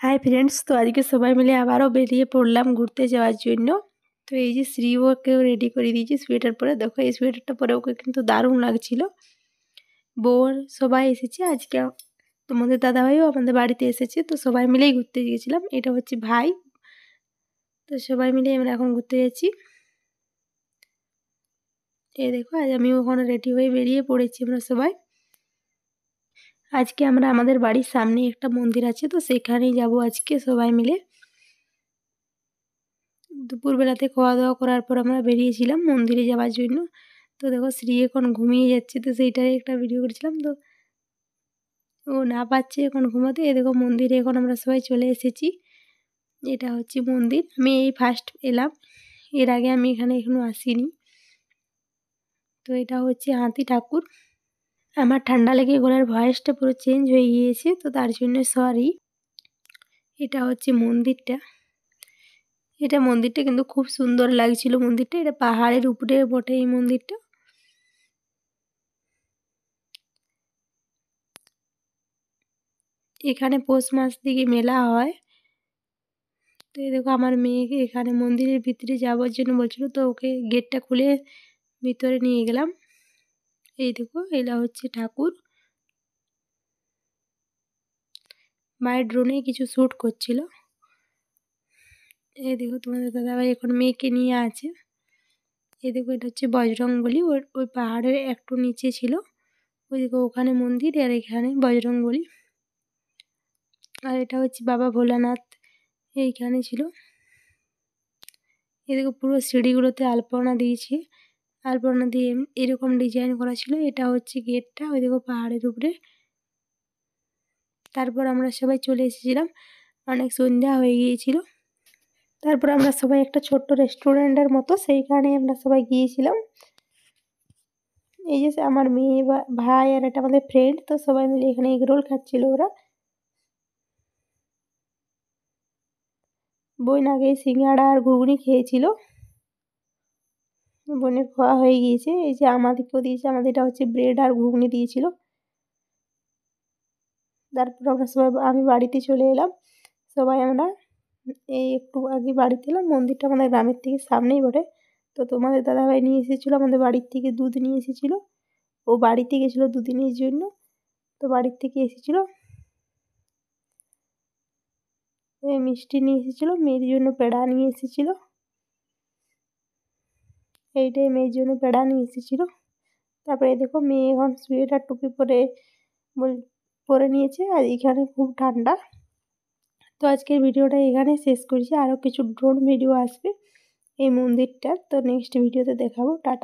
Hi friends, তো আজকে সবাই মিলে আবারও বেরিয়ে পড়লাম ঘুরতে যাওয়ার জন্য। তো এই যে শ্রী ওকেও রেডি করে দিয়েছি সোয়েটার পরে। দেখো এই সোয়েটারটা পরে ওকে কিন্তু দারুণ লাগছিল। বোর সবাই এসেছে আজকে, তোমাদের দাদাভাইও আমাদের বাড়িতে এসেছে, তো সবাই মিলেই ঘুরতে গিয়েছিলাম। এটা হচ্ছে ভাই। তো সবাই মিলে আমরা এখন ঘুরতে যাচ্ছি। এই দেখো আজ আমি ওখানে রেডি হয়ে বেরিয়ে পড়েছি আমরা সবাই। আজকে আমরা আমাদের বাড়ির সামনে একটা মন্দির আছে, তো সেখানেই যাব আজকে সবাই মিলে। দুপুরবেলাতে খাওয়া দাওয়া করার পর আমরা বেরিয়েছিলাম মন্দিরে যাওয়ার জন্য। তো দেখো শ্রী এখন ঘুমিয়ে যাচ্ছে, তো সেইটাই একটা ভিডিও করেছিলাম। তো ও না পাচ্ছে এখন ঘুমাতে। এ দেখো মন্দিরে এখন আমরা সবাই চলে এসেছি। এটা হচ্ছে মন্দির, আমি এই ফার্স্ট এলাম, এর আগে আমি এখানে এখনো আসিনি। তো এটা হচ্ছে হাতি ঠাকুর। আমার ঠান্ডা লেগে গলার ভয়েসটা পুরো চেঞ্জ হয়ে গিয়েছে, তো তার জন্য সরি। এটা হচ্ছে মন্দিরটা। মন্দিরটা কিন্তু খুব সুন্দর লাগছিল মন্দিরটা। এটা পাহাড়ের উপরে বটে এই মন্দিরটা। এখানে পৌষ মাস থেকে মেলা হয়। তো এই দেখো আমার মেয়েকে এখানে মন্দিরের ভিতরে যাওয়ার জন্য বলছিল, তো ওকে গেটটা খুলে ভিতরে নিয়ে গেলাম। এই দেখো এলা হচ্ছে ঠাকুর। মায়ের ড্রোনে কিছু শ্যুট করছিল। এই দেখো তোমাদের দাদাভাই এখন মেয়েকে নিয়ে আছে। এই দেখো এটা হচ্ছে বজরংবলী, ওই পাহাড়ের একটু নিচে ছিল। ওই দেখো ওখানে মন্দির আর এখানে বজরংবলী। আর এটা হচ্ছে বাবা ভোলানাথ, এইখানে ছিল। এই দেখো পুরো সিঁড়িগুলোতে আলপনা দিয়েছে, আলপনা দিয়ে এরকম ডিজাইন করা ছিল। এটা হচ্ছে গেটটা, ওই দেখো পাহাড়ের উপরে। তারপর আমরা সবাই চলে এসেছিলাম, অনেক সন্ধ্যা হয়ে গিয়েছিল। তারপর আমরা সবাই একটা ছোট্ট রেস্টুরেন্টের মতো, সেইখানে আমরা সবাই গিয়েছিলাম। এই যে আমার মেয়ে ভাই আর এটা আমাদের ফ্রেন্ড, তো সবাই মিলে এখানে এগ রোল খাচ্ছিল ওরা। বোন আগে সিঙ্গাড়া আর ঘুগনি খেয়েছিল, বোনের খাওয়া হয়ে গিয়েছে। এই যে আমাদেরকেও দিয়েছে, আমাদের এটা হচ্ছে ব্রেড আর ঘুগনি দিয়েছিল। তারপর আমরা সবাই আমি বাড়িতে চলে এলাম। সবাই আমরা এই একটু আগে বাড়িতে এলাম। মন্দিরটা আমাদের গ্রামের থেকে সামনেই বটে। তো তোমাদের দাদাভাই নিয়ে এসেছিলো আমাদের বাড়ির থেকে দুধ নিয়ে এসেছিলো। ও বাড়িতে গেছিলো দুদিনের জন্য, তো বাড়ির থেকে এসেছিলো। এই মিষ্টি নিয়ে এসেছিলো, মেয়ের জন্য পেড়া নিয়ে এসেছিলো। এইটাই মেয়ের জন্য পেড়া নিয়ে এসেছিলো। তারপরে দেখো মেয়ে এখন সোয়েটার টুপি পরে নিয়েছে, আর এখানে খুব ঠান্ডা। তো আজকের ভিডিওটা এখানে শেষ করছি, আরও কিছু ড্রোন ভিডিও আসবে এই মন্দিরটার, তো নেক্সট ভিডিওতে দেখাবো। টাটা।